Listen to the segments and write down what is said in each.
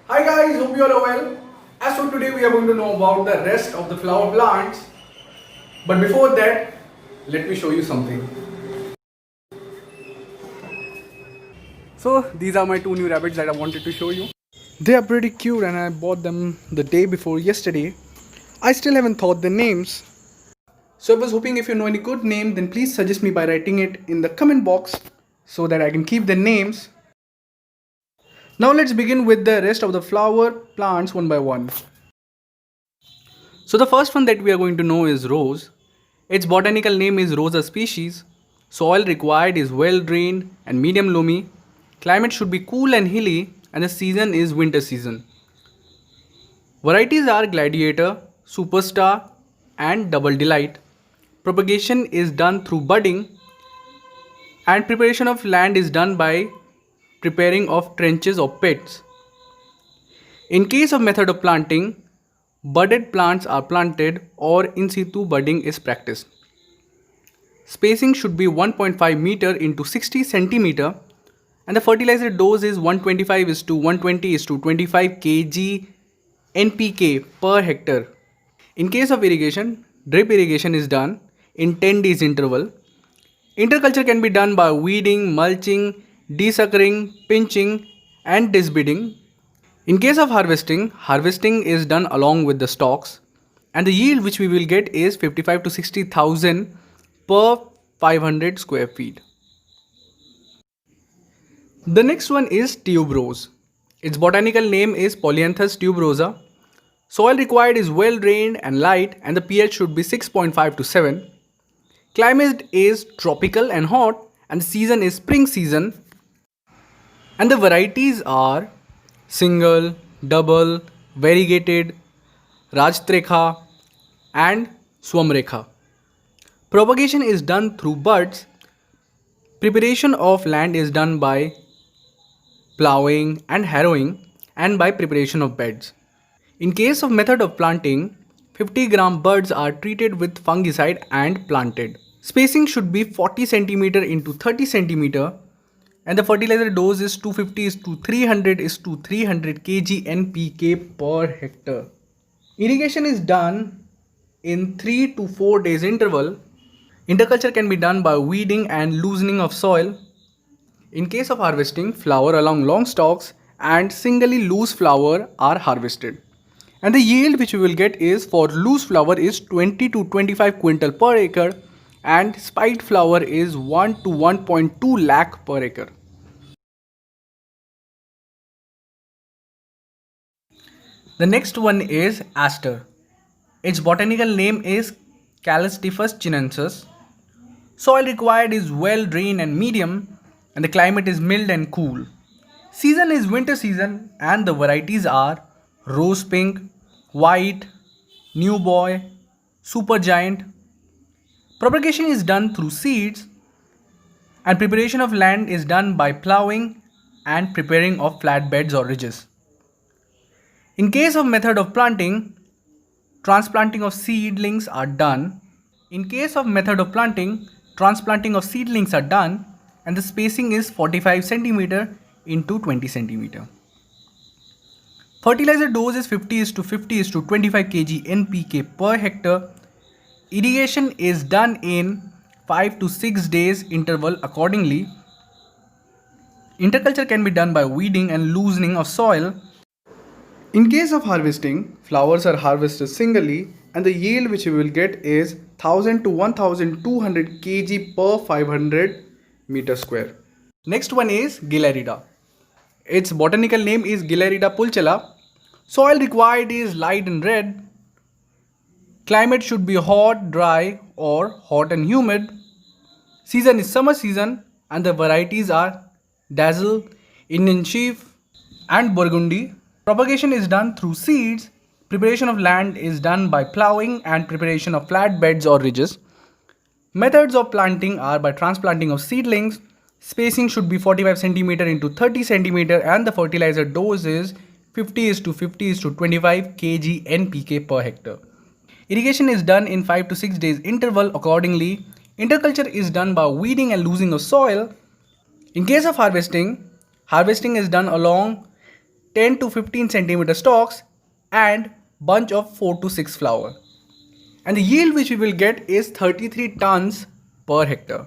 Hi guys, hope you all are well. As for today, we are going to know about the rest of the flower plants. But before that, let me show you something. So these are my two new rabbits that I wanted to show you. They are pretty cute and I bought them the day before yesterday. I still haven't thought the names. So I was hoping if you know any good name, then please suggest me by writing it in the comment box so that I can keep the names. Now let's begin with the rest of the flower plants one by one. So the first one that we are going to know is rose. Its botanical name is Rosa species. Soil required is well drained and medium loamy. Climate should be cool and hilly and the season is winter season. Varieties are Gladiator, Superstar and Double Delight. Propagation is done through budding and preparation of land is done by preparing of trenches or pits. In case of method of planting, budded plants are planted or in situ budding is practiced. Spacing should be 1.5 meter into 60 centimeter and the fertilizer dose is 125 is to 120 is to 25 kg NPK per hectare. In case of irrigation, drip irrigation is done in 10 days interval. Interculture can be done by weeding, mulching, desuckering, pinching and disbedding. In case of harvesting, harvesting is done along with the stalks and the yield which we will get is 55 to 60,000 per 500 square feet. The next one is Tuberose. Its botanical name is Polyanthus tuberosa. Soil required is well drained and light and the pH should be 6.5 to 7. Climate is tropical and hot and the season is spring season. And the varieties are single, double, variegated, Rajtrekha and Swamrekha. Propagation is done through buds. Preparation of land is done by ploughing and harrowing and by preparation of beds. In case of method of planting, 50 gram buds are treated with fungicide and planted. Spacing should be 40 cm into 30 cm and the fertilizer dose is 250 is to 300 is to 300 kg NPK per hectare. Irrigation is done in 3 to 4 days interval. Interculture can be done by weeding and loosening of soil. In case of harvesting, flower along long stalks and singly loose flower are harvested. And the yield which we will get is for loose flower is 20 to 25 quintal per acre and spiked flower is 1 to 1.2 lakh per acre. The next one is aster. Its botanical name is Callistyphus chinensis. Soil required is well drained and medium and the climate is mild and cool. Season is winter season and the varieties are rose pink, white, new boy, super giant. Propagation is done through seeds and preparation of land is done by ploughing and preparing of flat beds or ridges. In case of method of planting, transplanting of seedlings are done. In case of method of planting, transplanting of seedlings are done and the spacing is 45 cm into 20 cm. Fertilizer dose is 50 is to 50 is to 25 kg NPK per hectare. Irrigation is done in 5 to 6 days interval accordingly. Interculture can be done by weeding and loosening of soil. In case of harvesting, flowers are harvested singly and the yield which you will get is 1000 to 1200 kg per 500 meter square. Next one is Galerida. Its botanical name is Galerida pulchella. Soil required is light and red. Climate should be hot, dry or hot and humid. Season is summer season and the varieties are Dazzle, Indian Chief and Burgundy. Propagation is done through seeds. Preparation of land is done by ploughing and preparation of flat beds or ridges. Methods of planting are by transplanting of seedlings. Spacing should be 45 cm into 30 cm and the fertilizer dose is 50 is to 50 is to 25 kg NPK per hectare. Irrigation is done in 5 to 6 days interval accordingly. Interculture is done by weeding and loosening of soil. In case of harvesting, harvesting is done along 10 to 15 centimeter stalks and bunch of 4 to 6 flower. And the yield which we will get is 33 tons per hectare.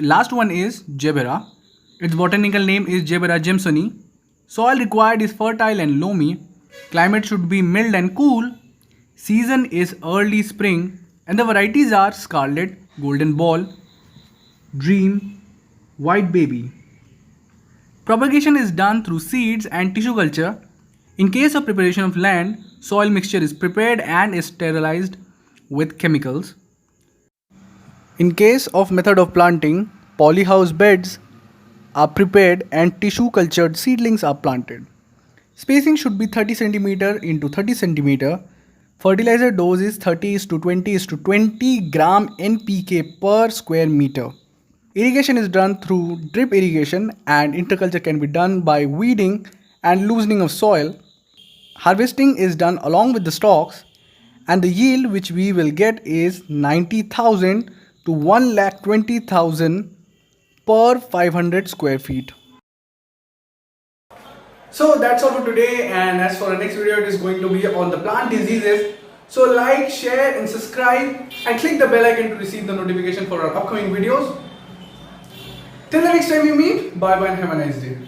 Last one is Gerbera. Its botanical name is Gerbera jamesoni. Soil required is fertile and loamy. Climate should be mild and cool. Season is early spring and the varieties are Scarlet, Golden Ball, Dream, White Baby. Propagation is done through seeds and tissue culture. In case of preparation of land, soil mixture is prepared and is sterilized with chemicals. In case of method of planting, polyhouse beds are prepared and tissue cultured seedlings are planted. Spacing should be 30 cm into 30 cm. Fertilizer dose is 30:20:20 gram NPK per square meter. Irrigation is done through drip irrigation and interculture can be done by weeding and loosening of soil. Harvesting is done along with the stalks and the yield which we will get is 90,000 to 1,20,000 per 500 square feet. So that's all for today, and as for the next video it is going to be on the plant diseases. So like, share and subscribe and click the bell icon to receive the notification for our upcoming videos. Till the next time we meet, bye bye and have a nice day.